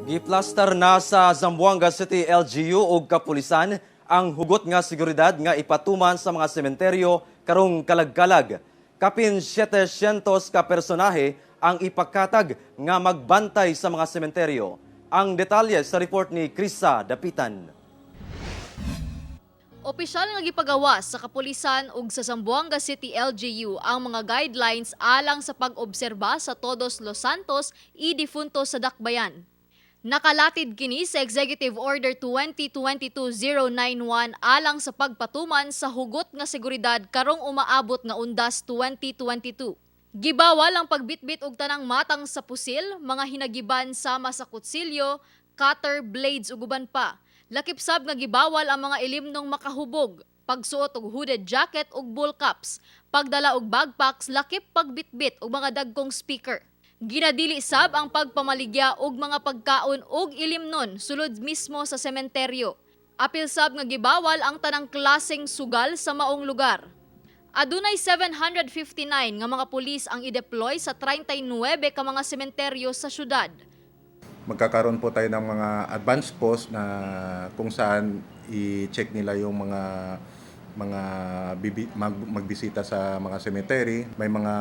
Giplaster na sa Zamboanga City LGU ug kapulisan ang hugot nga seguridad nga ipatuman sa mga sementeryo karong kalag-kalag. Kapin 700 ka personahe ang ipakatag nga magbantay sa mga sementeryo. Ang detalye sa report ni Krisa Dapitan. Opisyal nga gipagawa sa kapulisan ug sa Zamboanga City LGU ang mga guidelines alang sa pag-obserba sa Todos Los Santos i Difunto sa Dakbayan. Nakalatid kini sa Executive Order 2022-091 alang sa pagpatuman sa hugot nga seguridad karong umaabot nga undas 2022. Gibawal ang pagbitbit og tanang matang sa pusil, mga hinagiban sama sa kutsilyo, cutter, blades ug uban pa. Lakip sab nga gibawal ang mga ilimnong makahubog, pagsuot og hooded jacket ug bull caps, pagdala og backpacks, lakip pagbitbit og mga dagkong speaker. Ginadili sab ang pagpamaligya og mga pagkaon og ilimnon sulod mismo sa sementeryo. Apil sab nga gibawal ang tanang klaseng sugal sa maong lugar. Adunay 759 nga mga pulis ang i-deploy sa 39 ka mga sementeryo sa syudad. Magkakaroon po tayo ng mga advance post na kung saan i-check nila yung magbisita sa mga cemetery. May mga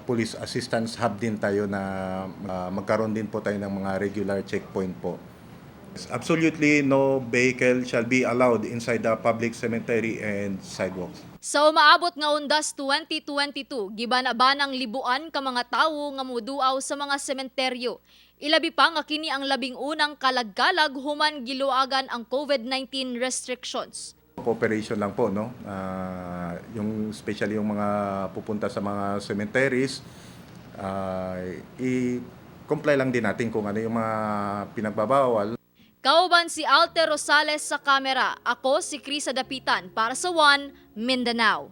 police assistance hub din tayo na magkaroon din po tayo ng mga regular checkpoint po. Absolutely no vehicle shall be allowed inside the public cemetery and sidewalks. Sa umaabot nga undas 2022, gibana-banang libuan ka mga tawo nga moduaw sa mga sementeryo. Ilabi pa nga kini ang labing unang kalag-kalag human giluagan ang COVID-19 restrictions. Cooperation lang po, no? Yung especially yung mga pupunta sa mga cemeteries, i-comply lang din natin kung ano yung mga pinagbabawal. Kauban si Alter Rosales sa kamera. Ako si Krisa Dapitan para sa One Mindanao.